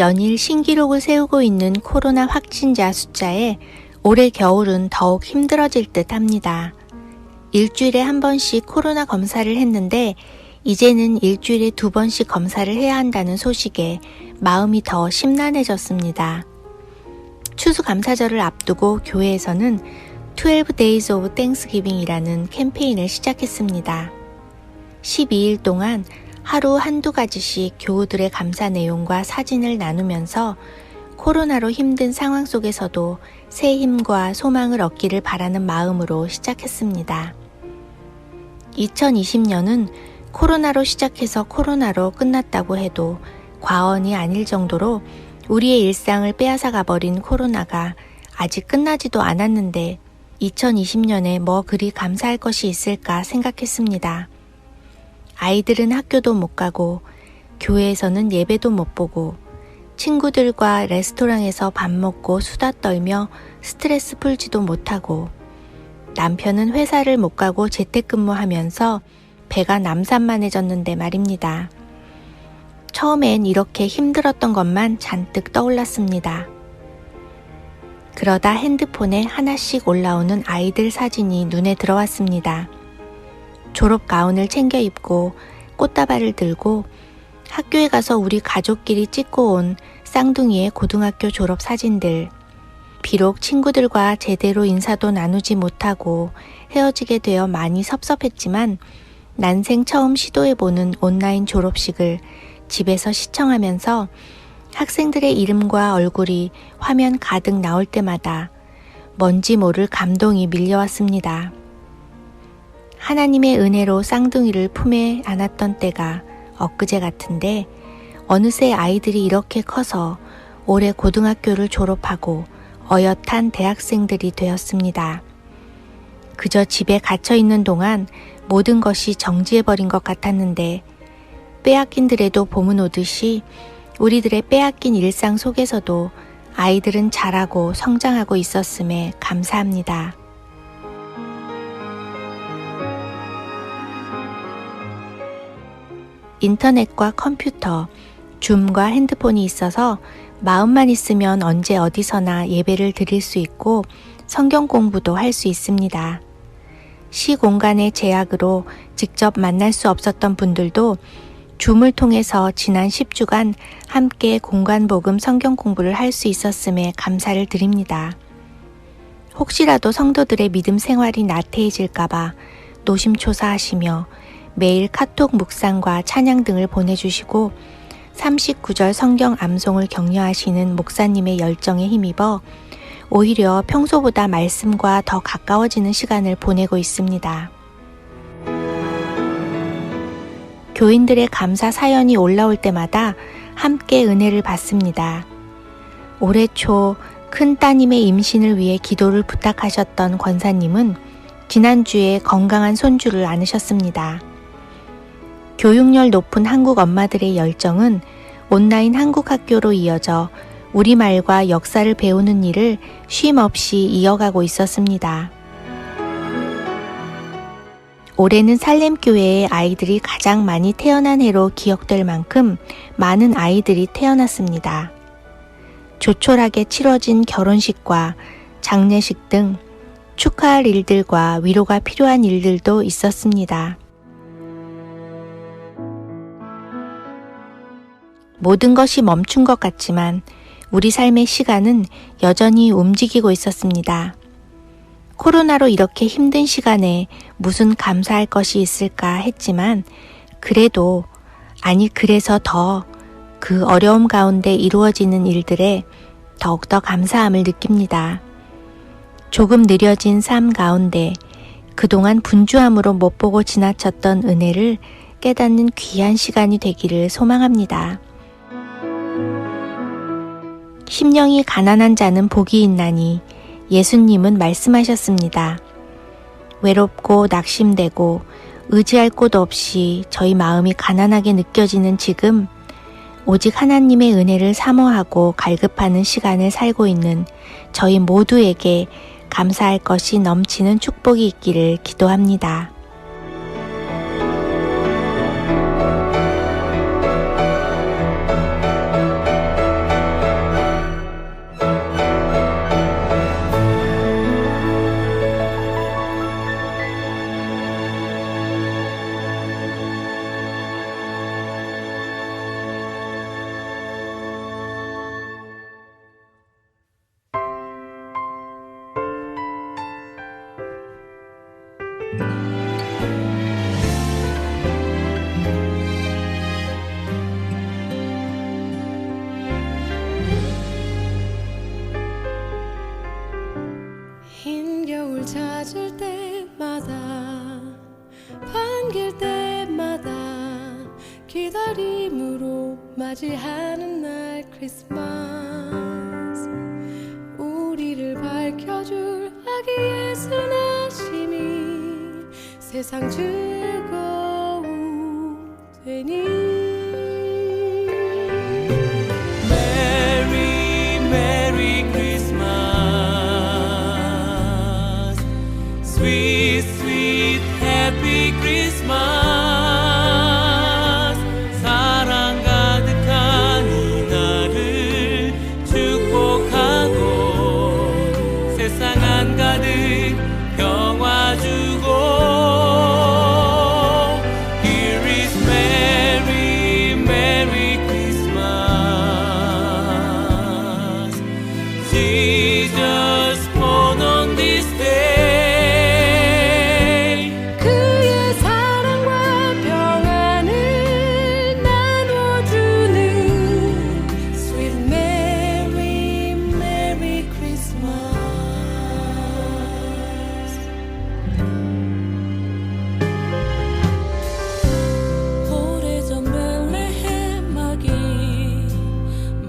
연일 신기록을 세우고 있는 코로나 확진자 숫자에 올해 겨울은 더욱 힘들어질 듯 합니다. 일주일에 한 번씩 코로나 검사를 했는데 이제는 일주일에 2번씩 검사를 해야 한다는 소식에 마음이 더 심란해졌습니다. 추수감사절을 앞두고 교회에서는 12 Days of Thanksgiving이라는 캠페인을 시작했습니다. 12일 동안 하루 한두 가지씩 교우들의 감사 내용과 사진을 나누면서 코로나로 힘든 상황 속에서도 새 힘과 소망을 얻기를 바라는 마음으로 시작했습니다. 2020년은 코로나로 시작해서 코로나로 끝났다고 해도 과언이 아닐 정도로 우리의 일상을 빼앗아 가버린 코로나가 아직 끝나지도 않았는데 2020년에 뭐 그리 감사할 것이 있을까 생각했습니다. 아이들은 학교도 못 가고 교회에서는 예배도 못 보고 친구들과 레스토랑에서 밥 먹고 수다 떨며 스트레스 풀지도 못하고 남편은 회사를 못 가고 재택근무하면서 배가 남산만해졌는데 말입니다. 처음엔 이렇게 힘들었던 것만 잔뜩 떠올랐습니다. 그러다 핸드폰에 하나씩 올라오는 아이들 사진이 눈에 들어왔습니다. 졸업 가운을 챙겨 입고 꽃다발을 들고 학교에 가서 우리 가족끼리 찍고 온 쌍둥이의 고등학교 졸업 사진들. 비록 친구들과 제대로 인사도 나누지 못하고 헤어지게 되어 많이 섭섭했지만 난생 처음 시도해보는 온라인 졸업식을 집에서 시청하면서 학생들의 이름과 얼굴이 화면 가득 나올 때마다 뭔지 모를 감동이 밀려왔습니다. 하나님의 은혜로 쌍둥이를 품에 안았던 때가 엊그제 같은데 어느새 아이들이 이렇게 커서 올해 고등학교를 졸업하고 어엿한 대학생들이 되었습니다. 그저 집에 갇혀 있는 동안 모든 것이 정지해버린 것 같았는데 빼앗긴 들에도 봄은 오듯이 우리들의 빼앗긴 일상 속에서도 아이들은 자라고 성장하고 있었음에 감사합니다. 인터넷과 컴퓨터, 줌과 핸드폰이 있어서 마음만 있으면 언제 어디서나 예배를 드릴 수 있고 성경 공부도 할 수 있습니다. 시공간의 제약으로 직접 만날 수 없었던 분들도 줌을 통해서 지난 10주간 함께 공간복음 성경 공부를 할 수 있었음에 감사를 드립니다. 혹시라도 성도들의 믿음 생활이 나태해질까봐 노심초사하시며 매일 카톡 묵상과 찬양 등을 보내주시고 39절 성경 암송을 격려하시는 목사님의 열정에 힘입어 오히려 평소보다 말씀과 더 가까워지는 시간을 보내고 있습니다. 교인들의 감사 사연이 올라올 때마다 함께 은혜를 받습니다. 올해 초 큰 따님의 임신을 위해 기도를 부탁하셨던 권사님은 지난주에 건강한 손주를 안으셨습니다. 교육열 높은 한국 엄마들의 열정은 온라인 한국 학교로 이어져 우리말과 역사를 배우는 일을 쉼 없이 이어가고 있었습니다. 올해는 살렘교회의 아이들이 가장 많이 태어난 해로 기억될 만큼 많은 아이들이 태어났습니다. 조촐하게 치러진 결혼식과 장례식 등 축하할 일들과 위로가 필요한 일들도 있었습니다. 모든 것이 멈춘 것 같지만 우리 삶의 시간은 여전히 움직이고 있었습니다. 코로나로 이렇게 힘든 시간에 무슨 감사할 것이 있을까 했지만 그래도 그래서 더 그 어려움 가운데 이루어지는 일들에 더욱더 감사함을 느낍니다. 조금 느려진 삶 가운데 그동안 분주함으로 못 보고 지나쳤던 은혜를 깨닫는 귀한 시간이 되기를 소망합니다. 심령이 가난한 자는 복이 있나니 예수님은 말씀하셨습니다. 외롭고 낙심되고 의지할 곳 없이 저희 마음이 가난하게 느껴지는 지금 오직 하나님의 은혜를 사모하고 갈급하는 시간을 살고 있는 저희 모두에게 감사할 것이 넘치는 축복이 있기를 기도합니다. 맞을 때마다 반길 때마다 기다림으로 맞이하는 날 크리스마스 우리를 밝혀줄 아기 예수 나심이 세상 즐거움 되니 Merry Christmas, sweet, sweet, happy Christmas. 사랑 가득한 이 날을 축복하고 세상 한가득 평화 주고 Here is Merry, Merry Christmas. Jesus born on this day. 그의 사랑과 평안을 나눠주는 Sweet Merry, Merry Christmas. 오래전 베들레헴 아기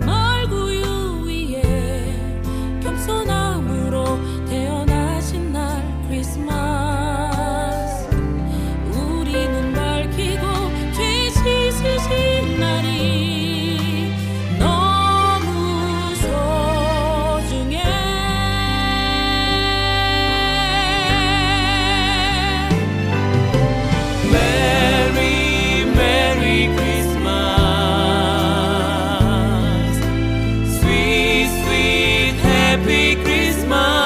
말구유 위에 겸손함으로 태어나신 날 크리스마스 우리는 밝히고 죄 씻으신 날이 너무 소중해 Merry, Merry Christmas. Sweet, sweet, happy Christmas.